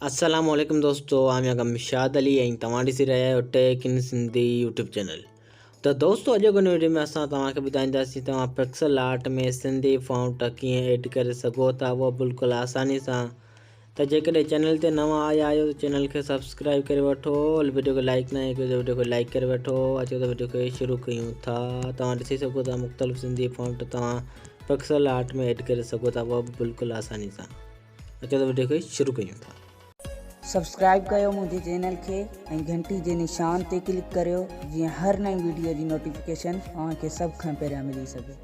अस्सलामुअलैकुम दोस्तों, आम या गमशाद अली ऐं तव्हां ॾिसी रहिया आहियो टेक इन सिंधी यूट्यूब चैनल। तो दोस्तों अॼु जी वीडियो में असां तव्हांखे ॿुधाईंदासीं तव्हां पिक्सल आर्ट में सिंधी फ़ॉन्ट कीअं ऐड करे सघो था, उहो बिल्कुलु आसानी सां। त जेकॾहिं चैनल ते नवां आया आहियो त चैनल खे सब्सक्राइब करे वठो, वीडियो खे लाइक न कयो त वीडियो खे लाइक करे वठो। अचो त वीडियो खे शुरू कयूं था। तव्हां ॾिसी सघो था मुख़्तलिफ़ सिंधी फ़ॉन्ट तव्हां पिक्सल आर्ट में ऐड करे सघो था, उहो बिल्कुलु आसानी सां। अचो त वीडियो खे शुरू कयूं था। सब्सक्राइब कयो मुझे चैनल के ऐं घंटी जे निशान ते क्लिक करियो जीअं हर नई वीडियो जी नोटिफिकेशन तव्हांखे सभ खां पहिरियां मिली सके।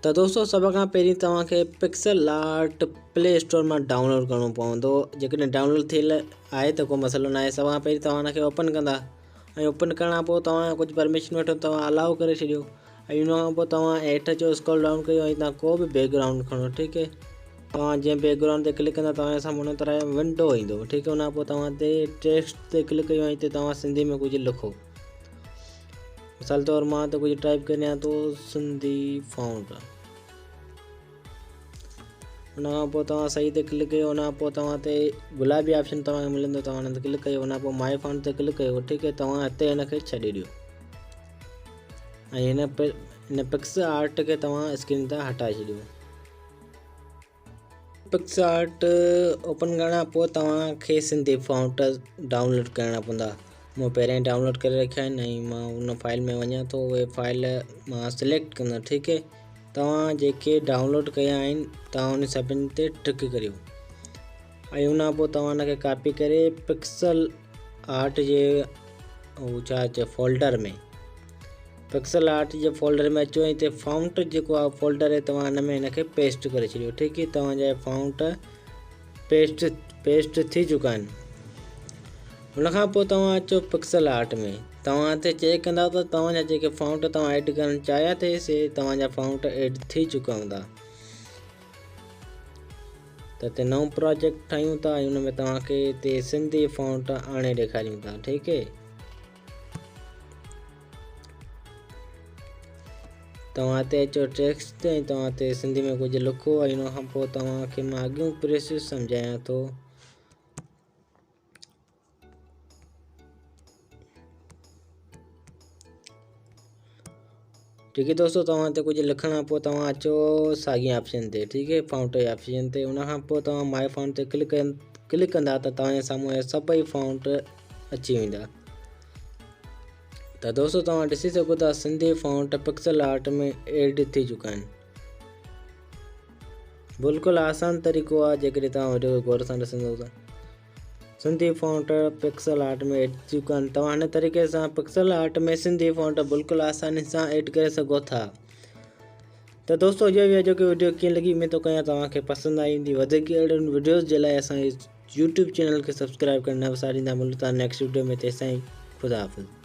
तो दोस्तों सब खां पहिरीं तव्हांखे पिक्सल आर्ट प्ले स्टोर में डाउनलोड करणो पवंदो। जेकॾहिं डाउनलोड थियल आहे त कोई मसलो न आहे। सब खां पहिरीं तव्हां हुनखे ओपन कंदा ऐं ओपन करण खां पोइ तव्हां कुझु परमिशन वठो, तव्हां अलाउ करे छॾियो ऐं हुन खां पोइ तव्हां हेठि अचो, स्क्रॉल डाउन कयो ऐं तव्हां को बि बैकग्राउंड खणो। ठीकु है, तव्हां जीअं बैकग्राउंड ते क्लिक कंदा तव्हांजे साम्हूं हुन तरह विंडो ईंदो। ठीकु है, हुन खां पोइ तव्हां ते टेक्स्ट ते क्लिक कयो ऐं हिते तव्हां सिंधी में कुझु लिखो। मिसाल तौर मां त कुझु टाइप करियां थो सिंधी फ़ॉन्ट। हुन खां पोइ तव्हां सही ते क्लिक कयो। हुन खां पोइ तव्हां ते गुलाबी ऑप्शन तव्हांखे मिलंदो, तव्हां हुन ते क्लिक कयो। हुन खां पोइ माय फ़ॉन्ट ते क्लिक कयो। ठीकु है, तव्हां हिते हिनखे छॾे ॾियो ऐं हिन पिक्स आर्ट के तव्हां स्क्रीन तां हटाए छॾियो। पिक्स आर्ट ओपन करण खां पोइ तव्हांखे सिंधी फ़ॉन्ट डाउनलोड करणा पवंदा। मूं पहिरियों डाउनलोड करे रखिया आहिनि ऐं मां हुन फाइल में वञा थो, उहे फाइल मां सिलेक्ट कंदो। ठीकु है, तव्हां जेके डाउनलोड कया आहिनि तव्हां उन सभिनी ते टिक करियो ऐं हुन खां पोइ तव्हां हुनखे कॉपी करे पिक्सल आर्ट जे फोल्डर में पिक्सल आर्ट जे फोल्डर में अचो ऐं हिते फ़ॉन्ट जेको आहे फोल्डर आहे तव्हां हिन में हिनखे पेस्ट करे छॾियो। ठीकु है, तव्हांजा फ़ॉन्ट पेस्ट थी चुका आहिनि। हुन खां पोइ तव्हां अचो पिक्सल आर्ट में, तव्हां हिते चेक कंदा त तव्हांजा जेके फ़ॉन्ट तव्हां ऐड करणु चाहिया थे से तव्हांजा फ़ॉन्ट ऐड थी चुका हूंदा। त हिते नओं प्रोजेक्ट ठाहियूं था ऐं हुन में तव्हांखे हिते सिंधी फ़ॉन्ट आणे ॾेखारियूं था। ठीकु है, तव्हां हिते अचो टेक्स्ट ते ऐं तव्हां हिते सिंधी में कुझु लिखो ऐं हुन खां पोइ तव्हांखे मां अॻियूं प्रोसेस सम्झायां थो। ठीक है दोस्तों, तव्हां हिते कुझु लिखण खां पोइ तव्हां अचो साॻी ऑप्शन ते। ठीकु है, फ़ॉन्ट जे ऑप्शन ते। हुन खां पोइ तव्हां माय फ़ॉन्ट ते क्लिक कंदा त तव्हांजे साम्हूं सभई फ़ॉन्ट अची वेंदा। तो दोस्तों तव्हां ॾिसी सघो था सिंधी फ़ॉन्ट पिक्सल आर्ट में ऐड थी चुका आहिनि। बिल्कुलु आसान तरीक़ो आहे जेकॾहिं तव्हां वीडियो खे गौर सां ॾिसंदो त। सिंधी फ़ॉन्ट पिक्सल आर्ट में ऐड थी चुका आहिनि। तव्हां हिन तरीक़े सां पिक्सल आर्ट में सिंधी फ़ॉन्ट बिल्कुलु आसानी सां ऐड करे सघो था। तो दोस्तों इहो वीडियो कीअं लॻी उमेद थो कयां तव्हांखे पसंदि आई हूंदी। वधीक अहिड़ियुनि वीडियोज़ जे लाइ असांजे यूट्यूब चैनल खे सब्सक्राइब करणु न विसारींदा। मिलूं था नेक्स्ट वीडियो में, तेसिताईं ख़ुदा हाफ़िज़।